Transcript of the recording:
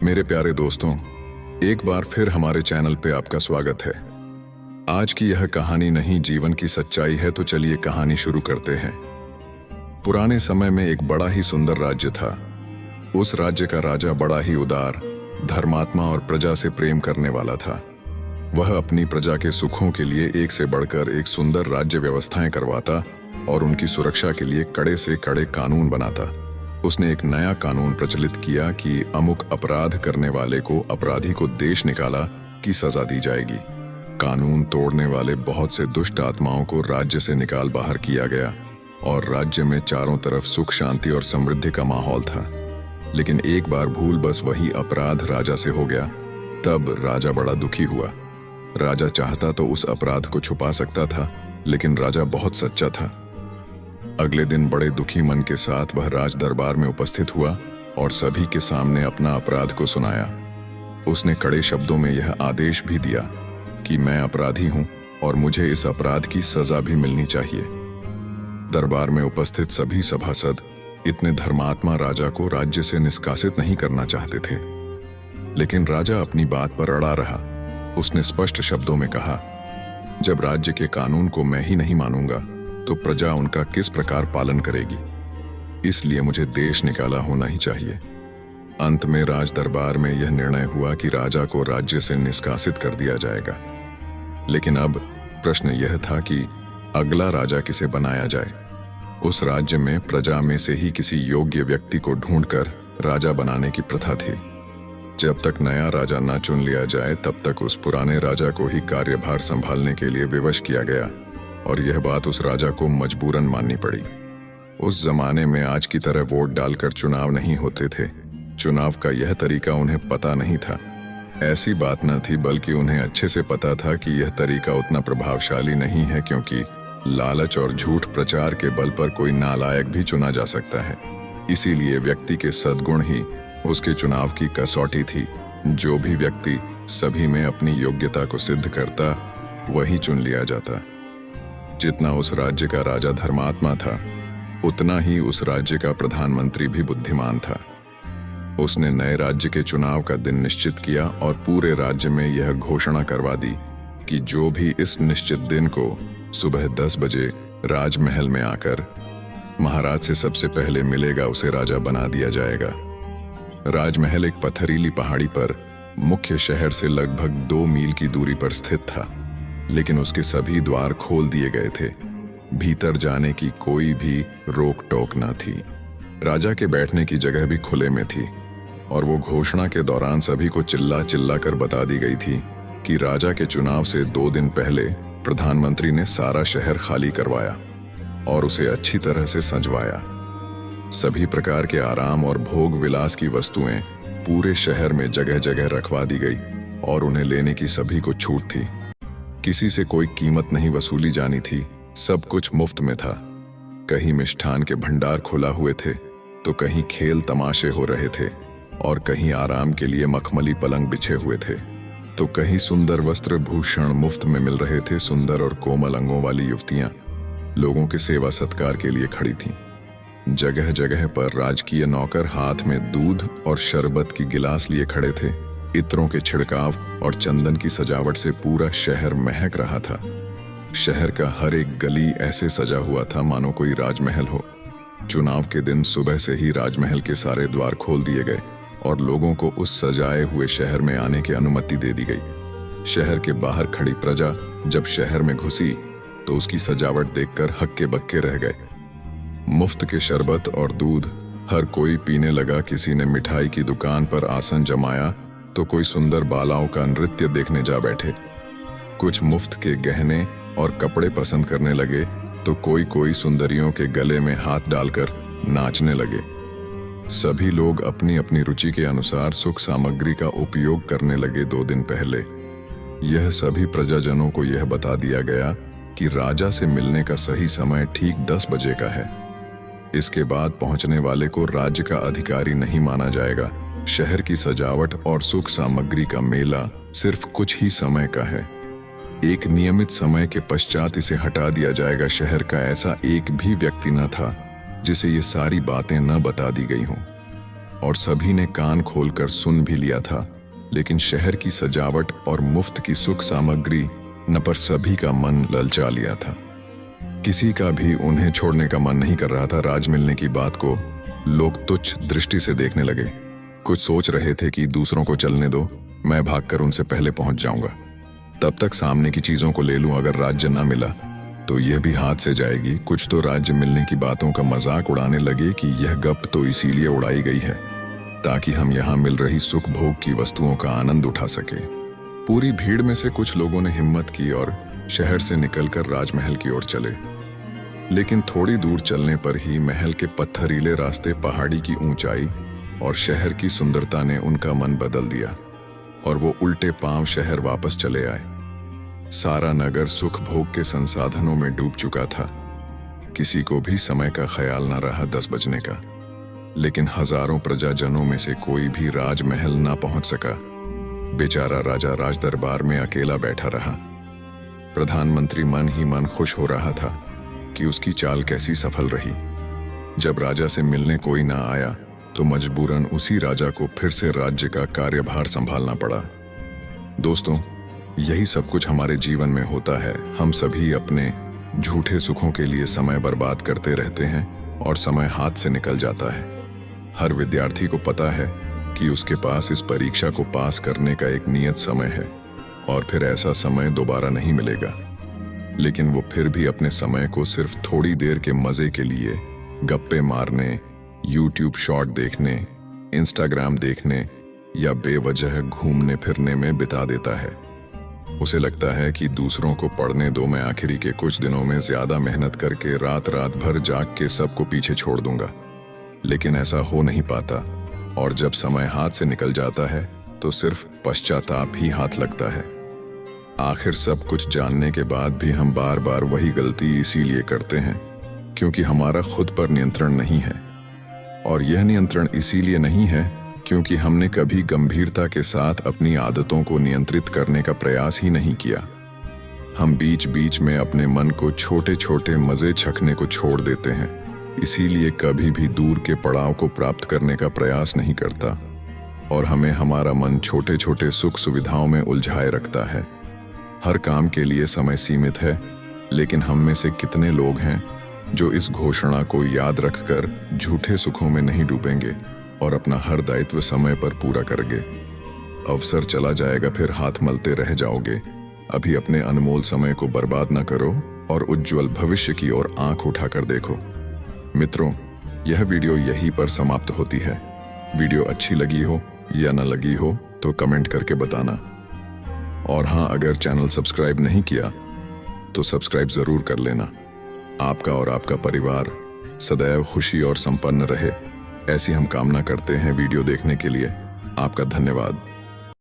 मेरे प्यारे दोस्तों, एक बार फिर हमारे चैनल पे आपका स्वागत है। आज की यह कहानी नहीं, जीवन की सच्चाई है। तो चलिए कहानी शुरू करते हैं। पुराने समय में एक बड़ा ही सुंदर राज्य था। उस राज्य का राजा बड़ा ही उदार, धर्मात्मा और प्रजा से प्रेम करने वाला था। वह अपनी प्रजा के सुखों के लिए एक से बढ़कर एक सुंदर राज्य व्यवस्थाएं करवाता और उनकी सुरक्षा के लिए कड़े से कड़े कानून बनाता। उसने एक नया कानून प्रचलित किया कि अमुक अपराध करने वाले को, अपराधी को देश निकाला की सजा दी जाएगी। कानून तोड़ने वाले बहुत से दुष्ट आत्माओं को राज्य से निकाल बाहर किया गया और राज्य में चारों तरफ सुख, शांति और समृद्धि का माहौल था। लेकिन एक बार भूल बस वही अपराध राजा से हो गया। तब राजा बड़ा दुखी हुआ। राजा चाहता तो उस अपराध को छुपा सकता था, लेकिन राजा बहुत सच्चा था। अगले दिन बड़े दुखी मन के साथ वह राज दरबार में उपस्थित हुआ और सभी के सामने अपना अपराध को सुनाया। उसने कड़े शब्दों में यह आदेश भी दिया कि मैं अपराधी हूं और मुझे इस अपराध की सजा भी मिलनी चाहिए। दरबार में उपस्थित सभी सभासद इतने धर्मात्मा राजा को राज्य से निष्कासित नहीं करना चाहते थे, लेकिन राजा अपनी बात पर अड़ा रहा। उसने स्पष्ट शब्दों में कहा, जब राज्य के कानून को मैं ही नहीं मानूंगा तो प्रजा उनका किस प्रकार पालन करेगी। इसलिए मुझे देश निकाला होना ही चाहिए। अंत में राज दरबार में यह निर्णय हुआ कि राजा को राज्य से निष्कासित कर दिया जाएगा। लेकिन अब प्रश्न यह था कि अगला राजा किसे बनाया जाए। उस राज्य में प्रजा में से ही किसी योग्य व्यक्ति को ढूंढकर राजा बनाने की प्रथा थी। जब तक नया राजा न चुन लिया जाए तब तक उस पुराने राजा को ही कार्यभार संभालने के लिए विवश किया गया और यह बात उस राजा को मजबूरन माननी पड़ी। उस जमाने में आज की तरह वोट डालकर चुनाव नहीं होते थे। चुनाव का यह तरीका उन्हें पता नहीं था। ऐसी बात न थी, बल्कि उन्हें अच्छे से पता था कि यह तरीका उतना प्रभावशाली नहीं है, क्योंकि लालच और झूठ प्रचार के बल पर कोई नालायक भी चुना जा सकता है। इसीलिए व्यक्ति के सद्गुण ही उसके चुनाव की कसौटी थी। जो भी व्यक्ति सभी में अपनी योग्यता को सिद्ध करता, वही चुन लिया जाता। जितना उस राज्य का राजा धर्मात्मा था, उतना ही उस राज्य का प्रधानमंत्री भी बुद्धिमान था। उसने नए राज्य के चुनाव का दिन निश्चित किया और पूरे राज्य में यह घोषणा करवा दी कि जो भी इस निश्चित दिन को सुबह 10 बजे राजमहल में आकर महाराज से सबसे पहले मिलेगा, उसे राजा बना दिया जाएगा। राजमहल एक पथरीली पहाड़ी पर मुख्य शहर से लगभग 2 मील की दूरी पर स्थित था, लेकिन उसके सभी द्वार खोल दिए गए थे। भीतर जाने की कोई भी रोक टोक न थी। राजा के बैठने की जगह भी खुले में थी और वो घोषणा के दौरान सभी को चिल्ला चिल्ला कर बता दी गई थी कि राजा के चुनाव से 2 दिन पहले प्रधानमंत्री ने सारा शहर खाली करवाया और उसे अच्छी तरह से सजवाया। सभी प्रकार के आराम और भोग विलास की वस्तुएं पूरे शहर में जगह जगह रखवा दी गई और उन्हें लेने की सभी को छूट थी। किसी से कोई कीमत नहीं वसूली जानी थी, सब कुछ मुफ्त में था। कहीं मिष्ठान के भंडार खुला हुए थे, तो कहीं खेल तमाशे हो रहे थे और कहीं आराम के लिए मखमली पलंग बिछे हुए थे, तो कहीं सुंदर वस्त्र भूषण मुफ्त में मिल रहे थे। सुंदर और कोमल अंगों वाली युवतियां लोगों के सेवा सत्कार के लिए खड़ी थीं। जगह जगह पर राजकीय नौकर हाथ में दूध और शरबत की गिलास लिए खड़े थे। इत्रों के छिड़काव और चंदन की सजावट से पूरा शहर महक रहा था। शहर का हर एक गली ऐसे सजा हुआ था मानो कोई राजमहल हो। चुनाव के दिन सुबह से ही राजमहल के सारे द्वार खोल दिए गए और लोगों को उस सजाए हुए शहर में आने की अनुमति दे दी गई। शहर के बाहर खड़ी प्रजा जब शहर में घुसी तो उसकी सजावट देखकर हक्के बक्के रह गए। मुफ्त के शरबत और दूध हर कोई पीने लगा। किसी ने मिठाई की दुकान पर आसन जमाया तो कोई सुंदर बालाओं का नृत्य देखने जा बैठे। कुछ मुफ्त के गहने और कपड़े पसंद करने लगे तो कोई सुंदरियों के गले में हाथ डालकर नाचने लगे। सभी लोग अपनी अपनी रुचि के अनुसार सुख सामग्री का उपयोग करने लगे। 2 दिन पहले यह सभी प्रजाजनों को यह बता दिया गया कि राजा से मिलने का सही समय ठीक 10 बजे का है। इसके बाद पहुंचने वाले को राज्य का अधिकारी नहीं माना जाएगा। शहर की सजावट और सुख सामग्री का मेला सिर्फ कुछ ही समय का है। एक नियमित समय के पश्चात इसे हटा दिया जाएगा। शहर का ऐसा एक भी व्यक्ति न था जिसे ये सारी बातें न बता दी गई हों। और सभी ने कान खोलकर सुन भी लिया था, लेकिन शहर की सजावट और मुफ्त की सुख सामग्री न पर सभी का मन ललचा लिया था। किसी का भी उन्हें छोड़ने का मन नहीं कर रहा था। राज मिलने की बात को लोग तुच्छ दृष्टि से देखने लगे। कुछ सोच रहे थे कि दूसरों को चलने दो, मैं भागकर उनसे पहले पहुंच जाऊंगा, तब तक सामने की चीजों को ले लूं। अगर राज्य ना मिला तो यह भी हाथ से जाएगी। कुछ तो राज्य मिलने की बातों का मजाक उड़ाने लगे कि यह गप तो इसीलिए उड़ाई गई है ताकि हम यहाँ मिल रही सुख भोग की वस्तुओं का आनंद उठा सके। पूरी भीड़ में से कुछ लोगों ने हिम्मत की और शहर से निकलकर राजमहल की ओर चले। लेकिन थोड़ी दूर चलने पर ही महल के पत्थरीले रास्ते, पहाड़ी की ऊंचाई और शहर की सुंदरता ने उनका मन बदल दिया और वो उल्टे पांव शहर वापस चले आए। सारा नगर सुख भोग के संसाधनों में डूब चुका था। किसी को भी समय का ख्याल न रहा 10 बजने का। लेकिन हजारों प्रजाजनों में से कोई भी राजमहल ना पहुंच सका। बेचारा राजा राज दरबार में अकेला बैठा रहा। प्रधानमंत्री मन ही मन खुश हो रहा था कि उसकी चाल कैसी सफल रही। जब राजा से मिलने कोई ना आया तो मजबूरन उसी राजा को फिर से राज्य का कार्यभार संभालना पड़ा। दोस्तों, यही सब कुछ हमारे जीवन में होता है। हम सभी अपने झूठे सुखों के लिए समय बर्बाद करते रहते हैं और समय हाथ से निकल जाता है। हर विद्यार्थी को पता है कि उसके पास इस परीक्षा को पास करने का एक नियत समय है और फिर ऐसा समय दोबारा नहीं मिलेगा। लेकिन वो फिर भी अपने समय को सिर्फ थोड़ी देर के मजे के लिए गप्पे मारने, YouTube शॉर्ट देखने, इंस्टाग्राम देखने या बेवजह घूमने फिरने में बिता देता है। उसे लगता है कि दूसरों को पढ़ने दो, मैं आखिरी के कुछ दिनों में ज्यादा मेहनत करके रात रात भर जाग के सबको पीछे छोड़ दूंगा। लेकिन ऐसा हो नहीं पाता और जब समय हाथ से निकल जाता है तो सिर्फ पश्चाताप ही हाथ लगता है। आखिर सब कुछ जानने के बाद भी हम बार बार वही गलती इसीलिए करते हैं क्योंकि हमारा खुद पर नियंत्रण नहीं है। और यह नियंत्रण इसीलिए नहीं है क्योंकि हमने कभी गंभीरता के साथ अपनी आदतों को नियंत्रित करने का प्रयास ही नहीं किया। हम बीच बीच में अपने मन को छोटे छोटे मजे चखने को छोड़ देते हैं, इसीलिए कभी भी दूर के पड़ाव को प्राप्त करने का प्रयास नहीं करता और हमें हमारा मन छोटे छोटे सुख सुविधाओं में उलझाए रखता है। हर काम के लिए समय सीमित है, लेकिन हम में से कितने लोग हैं जो इस घोषणा को याद रखकर झूठे सुखों में नहीं डूबेंगे और अपना हर दायित्व समय पर पूरा करेंगे। अवसर चला जाएगा, फिर हाथ मलते रह जाओगे। अभी अपने अनमोल समय को बर्बाद न करो और उज्जवल भविष्य की ओर आंख उठाकर देखो। मित्रों, यह वीडियो यहीं पर समाप्त होती है। वीडियो अच्छी लगी हो या न लगी हो तो कमेंट करके बताना। और हाँ, अगर चैनल सब्सक्राइब नहीं किया तो सब्सक्राइब जरूर कर लेना। आपका और आपका परिवार सदैव खुशी और संपन्न रहे, ऐसी हम कामना करते हैं। वीडियो देखने के लिए आपका धन्यवाद।